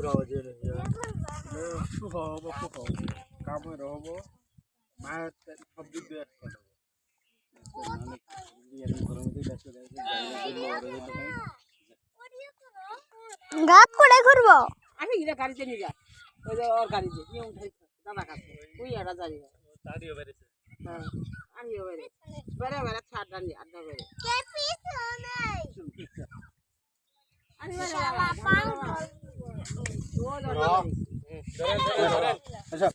ঘুরাও যে সুখ হব সুখ কামের হব মায়ের সব দিক দিয়ে গাত করে ঘুরবো আমি গিয়ে গাড়িতে নিয়ে যা ওই যে ওর গাড়িতে নিয়ে উঠাইছে দাদা কাছে ওই এটা জানি তাড়িয়ে বেরেছে হ্যাঁ আমিও বেরে বেরে বেরে ছাড় নিয়ে আড্ডা বেরে কে পিছ নাই আমি শালা পাং আচ্ছা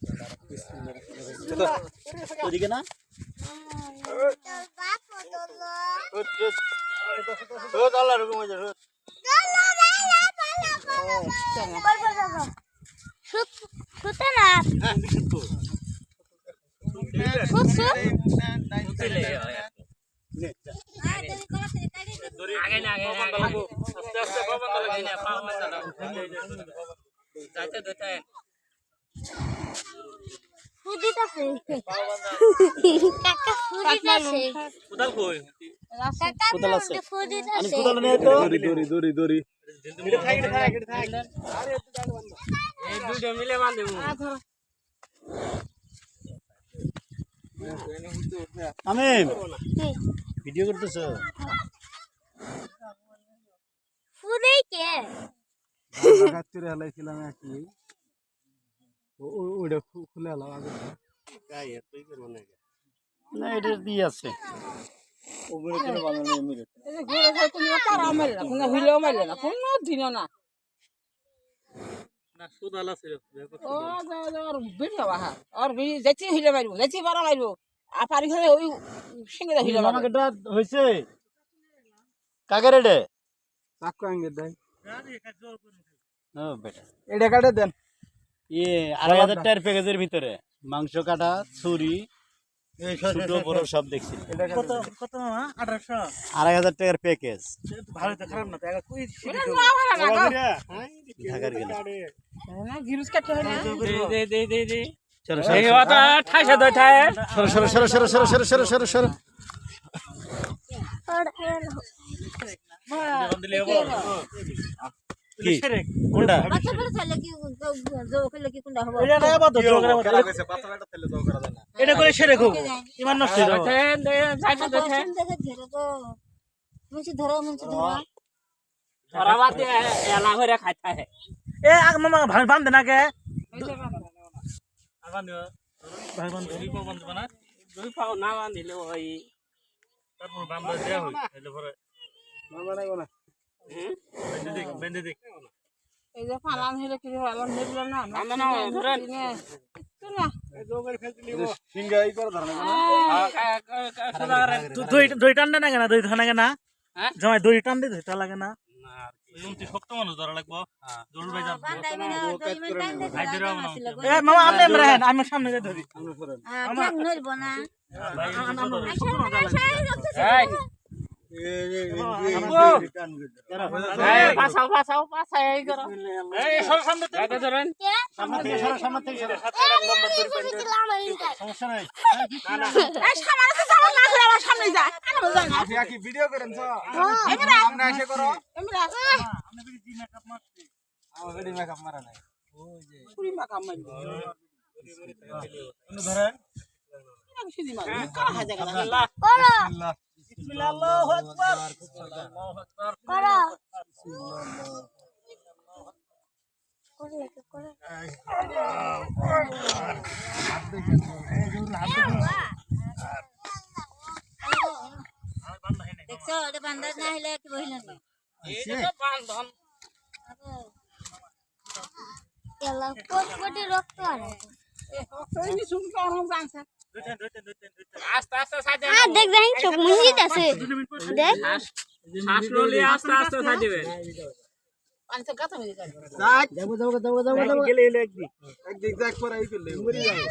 ওদিকে না তোর বাপ বললো ও আল্লাহ রকম হয়ে যাবে শুতে না আগে না আগে আস্তে আস্তে বাবা লাগে না পাও মাথা দাও যাইতে দিতে ফুদিতাছে কাকা ফুদিতাছে কোদাল কই কাকা কোদাল আছে ফুদিতাছে আমি কোদাল নিয়ে তো দড়ি এটা থাক আরে একটু দাঁড় বন্ধ এই দুটো মিলে বাঁধ দেবো আমি ভিডিও করতেছ ফুদেই কে কাটতে হেলাইছিলাম কি ওইটা খুলে এলাম আগে গাই এতই করব না এটা দিয়ে আছে ওগুলো কোনো বানানো এমনি এই যে ঘুরে ঘুরে কোনো তারা মেলে না কোনো হুইলেও মেলে না কোনো দিনও না না কোদাল আছে ও ওর ভিড় বাহা আর যাচ্ছি হুইলে মারবো যাচ্ছি বারা মারবো আর পারি ঘরে ওই সিঙ্গে হুইলে মারবো আমাকে এটা হইছে কাকে রে চাকু আঙ্গে দেয় ও বেটা এটা কাটে দেন ২,৫০০ টাকার প্যাকেজের ভিতরে মাংস কাটা ছুরি ছোট বড় সব দেখছি কত কত মামা 1800 ২,৫০০ টাকার প্যাকেজ ভালো তো খারাপ না টাকা কই ঢাকার গেলে না গিরুস কাটতে হয় না দে সরো এই ওটা ঠাইসা দই ঠাই সরো দিলে হবে কি কোনটা বাচ্চা ফেলে চলে কি জো খেলে কি কোনটা হবে এটা না বাদ জোগরা মত এটা করে সেরে খুব ইমান নষ্ট হয়ে যাবে যাইতে দেখে দেখে ধরে তো মুছি ধরো ধরা বাদ এলা হইরা খাইতা হে এ আগ মামা ভাই বান্ধ না কে আগান দিও ভাই বান্ধ দুই পাও বান্ধ না দুই পাও না বান্ধিলে ওই তারপর বান্ধ দেয়া হই তাহলে পরে মামা নাই না বেঁধে দেখ এই যে ফালান হইলে কি ফালান হইল না বান্ধ না ধরেন না সিংগাই করে ধরে দুই টান না কেনা দুই টান না জমাই দুই টান দে দুইটা লাগে না লুমতি শক্ত মানুষ ধরা লাগবো জরুর ভাই যাব ভাই ধরে এ মামা আপনি রাখেন আমি সামনে যাই ধরি কেন নইব না পাছাও এই করো এই সর সামনে থেকে ধরেন সামনে থেকে সরো সমস্যা নাই এই সামনে তো সামনে না করে আমার সামনে যা আনো যা না আপনি কি ভিডিও করেন তো আমরা এসে করো এমরা আপনি কি জি মেকআপ মারতে আমার গাড়ি মেকআপ মারা নাই ওই যে পুরি মাকা মারি ধরেন আমি সিধি মারি কারা হাজা গেল আল্লাহ করো বিসমিল্লাহ আল্লাহু আকবার করো করে দেখছো এটা বান্দর না হইলে কি বহিল না এই তো বান্ধন এলা কোটি রক্ত আরে এই শুন কারণ জানছে আস্তে আস্তে সাজে দেখ দেখ চোখ মুঞ্জিত আছে দেখ শ্বাস ললি আস্তে আস্তে সাজবে পাঁচ কথা মেরে যায় যাবো গেলে একদিক যাক পরে এই করলে মরি যাবে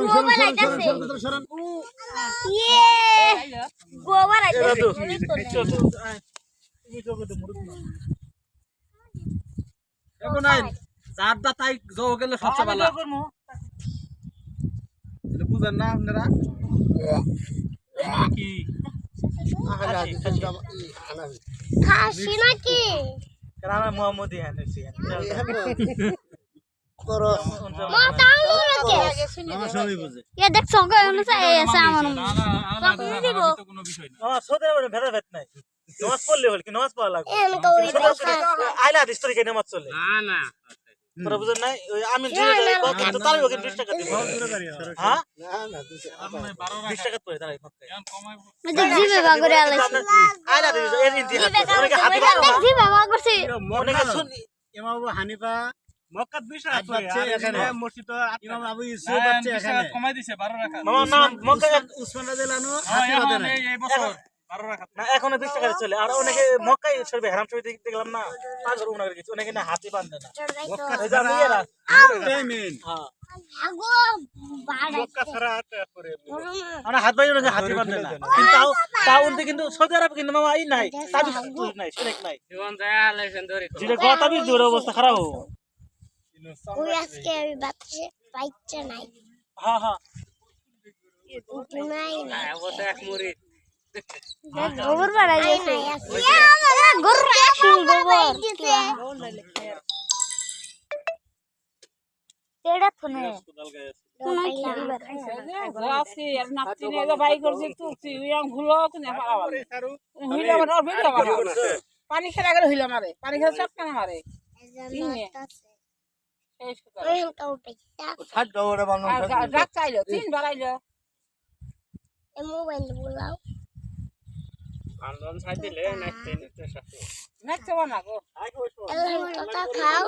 গোবর আইতাছে গোবর আইতাছে এখন আইন চারটা তাই যাও গেলে সবচেয়ে ভালো বুঝেন না আপনারা কি খাসি নাকি রানা মোহাম্মদ হ্যাঁ নেছি মা তাও কে আমার সবই বুঝে এ দেখ সঙ্গে অনুসারে এসে আমার কোনো বিষয় না সৌদি আরবে ভেদা ভেদ নাই নামাজ পড়লে হল কি নামাজ পড়া লাগবে এম কই আইলা হাদিস তরিকে নামাজ চলে না তোরা বুঝেন নাই ওই আমি যে কত তার ওকে 20 টাকা দিব হ্যাঁ না 20 টাকা পড়ে তারাই মক্কায় দেখ জিবে বাগরে আলাইছে আইলা হাদিস এর ইতিহাস অনেকে হাতি দেখ জিবে বাগরছে অনেকে শুনি ইমাম আবু হানিফা মক্কাত 20 হাত পাচ্ছে এখানে মসজিদ ইমাম আবু ইউসুফ পাচ্ছে এখানে কমাই দিছে 12 রাকাত মামা না মক্কায় উসমান রাদিয়াল্লাহু আনহু হাতে বাঁধে নাই এই বছর 12 রাকাত না এখন 20 টাকা চলে আর অনেকে মক্কায় শরীফে হারাম শরীফ দেখলাম না পাগল উনার কিছু অনেকে না হাতি বাঁধে না এই যে আমি এরা পেমেন্ট হ্যাঁ আগো বাড়া মক্কা ছাড়া আছে পরে আমরা হাত বাইরে অনেকে হাতি বাঁধে না কিন্তু তাও উনতে কিন্তু সৌদি আরব কিন্তু মামা এই নাই তাবিজ নাই শিরক নাই জীবন যায় আলাইছেন ধরে যেটা কথা তাবিজ দূর অবস্থা খারাপ হো ওই আজকে আমি বাচ্চা পাইছে নাই হ্যাঁ হ্যাঁ উঠে নাই না অবশ্য এক মুড়ি গোবর বাড়াই গেছে গোবর আসুন গোবর কেডা থনে কোন খেলিবার আসি আর নাচি নে ভাই করছে তুই ইয়াং ভুলো কোনে পারাবার হইলা আমার আর বেটা পানি খেলা গেলে হইলা মারে পানি খেলা সব কেন মারে শেষ কথা ওই কাউটে ছাড় দাও ওরে বানন আর ডাক চাইলো 3 বার আইলো এ মোবাইল বলাও আন্দোলন ছাই দিলে নাচতে নাচতে নাচতে না গো এলা কথা খাও